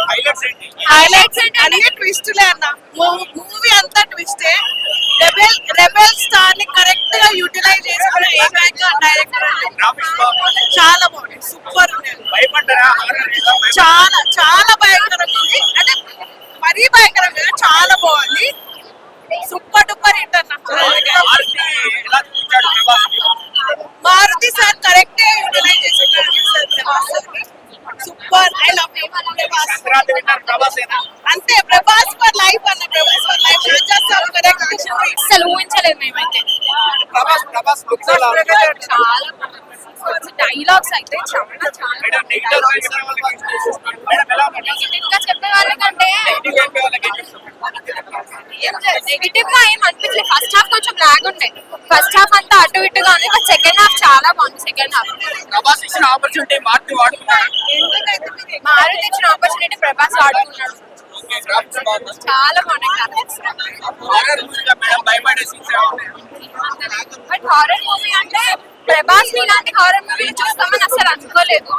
Highlights అన్ని ట్విస్ట్లే అన్న. Movie అంతా ట్విస్టే. రెబెల్ స్టార్ ని కరెక్ట్ గా యూటిలైజ్ చేసుకున్న ఏకైక డైరెక్టర్. చాలా బాగుంది, సూపర్ ఉంది. చాలా చాలా భయంకరంగా ఉంది, అంటే మరీ భయంకరంగా చాలా బాగుంది. సూపర్ డూపర్ హిట్ అన్న. మారుతి సార్ కరెక్ట్ గా యూటిలైజ్ చేసుకున్నారు. సూపర్, ఐ లవ్ యూ అంతే. ప్రభాస్ ఫర్ లైఫ్ అన్న, Prabhas for life. Rajasaab correct అసలు ఊహించలేదు మేమైతే. చాలా డైలాగ్స్ అయితే చాలా చాలా నెగిటివ్ గా చెప్పే వాళ్ళకంటే నెగిటివ్ గా ఏం అనిపించలేదు. ఫస్ట్ హాఫ్ కొంచెం లాగ్ ఉండే, ఫస్ట్ హాఫ్ అంతా అటు ఇటుగా ఉంది, బట్ సెకండ్ హాఫ్ చాలా బాగుంది. సెకండ్ హాఫ్ మారుతి ఇచ్చిన ఆపర్చునిటీ ప్రభాస్ వాడుకున్నాడు. చాలా బాగున్నాయి. బట్ హారర్ మూవీ అంటే ప్రభాస్ ఇలాంటి హారర్ మూవీ చూస్తామని అసలు అనుకోలేదు.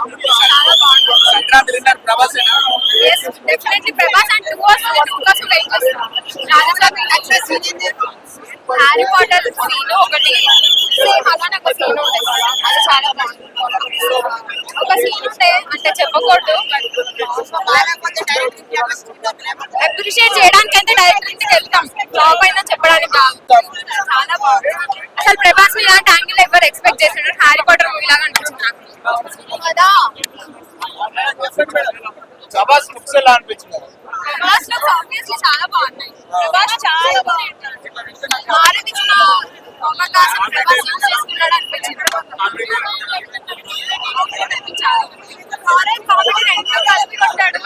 చాలా బాగుంది. డెఫినెట్లీ ప్రభాస్ అండ్ 2 వస్తుంది. 2 కోసం వెయిట్ చేస్తాం. హ్యారీ పాటర్ సీన్ ఒకటి సేమ్ అలానే ఒక సీన్ ఉంటుంది, అది చాలా బాగుంది. ఒక సీన్ ఉంటే అంటే చెప్పకూడదు, అప్రిషియేట్ చేయడానికి అయితే డైరెక్టర్ ఇంటికి వెళ్తాం, జాబ్ అయినా చెప్పడానికి కాదు. చాలా బాగుంది. అసలు ప్రభాస్ ఇలాంటి యాంగిల్ ఎవరు ఎక్స్పెక్ట్ చేసాడు? హ్యారీ పాటర్ మూవీ లాగా అనిపించింది నాకు కదా. ప్రభాస్ లో ఆబ్వియస్లీ చాలా బాగున్నాయి. ప్రభాస్ చాలా బాగుంది. మారుతి ఇచ్చిన అవకాశం ప్రభాస్ యూజ్ చేసుకున్నాడు అనిపించింది. హారర్ కామెడీ రెండు కలిపి కొట్టాడు.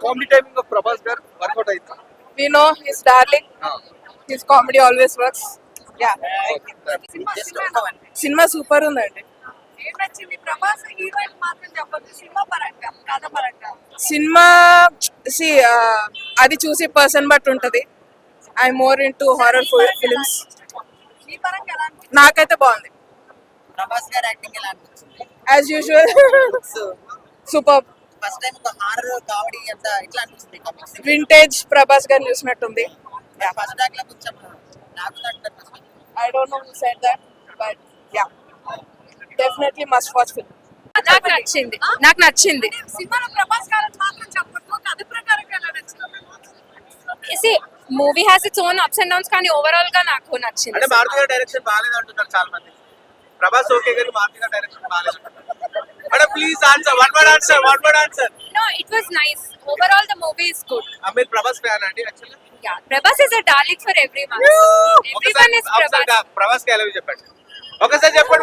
Comedy timing of Prabhas gar workout aitha. We know his darling. His comedy always works. Yeah. Cinema super ఉందండి. ఏం నచ్చింది? ప్రభాస్ హీరోయిన్ మాత్రం చెప్పొద్దు, సినిమా పరంగా కథ పరంగా. సినిమా అది చూసి పర్సన్ బట్టి ఉంటది. I more into horror films. మీ పరంగా ఎలా అనిపించింది? నాకైతే బాగుంది. ప్రభాస్ గారి యాక్టింగ్ ఎలా అనిపించింది? As usual super. First time ఒక హారర్ కామెడీ ఎంత ఎట్లా అనిపిస్తుంది? వింటేజ్ ప్రభాస్ గారిని చూసినట్టుంది. ఫస్ట్ డాక్ లో కొంచెం నాకు నచ్చినట్టు I don't know who said that, but yeah definitely must watch film. నాకు నచ్చింది. నాకు నచ్చింది. సినిమాలో ప్రభాస్ గారు మాత్రం చెప్పొద్దు, కథ ప్రకారంగా ఎలా నచ్చింది? Movie has its own ups and downs, కానీ ఓవరాల్ గా నాకు నచ్చింది. అంటే మారుతి గారి డైరెక్షన్ బాగాలేదు అంటున్నారు చాలా మంది. ప్రభాస్ ఓకే గారి మారుతి గారి డైరెక్షన్ బాగాలేదు అంటున్నారు. Madam please answer, one word answer. No, it was nice. Overall the movie is good. మీరు ప్రభాస్ ఫ్యాన్ అండి actually? Yeah, Prabhas is a darling for everyone. Everyone is Prabhas. Prabhas కి ఎలా చెప్పండి ఒకసారి చెప్పండి.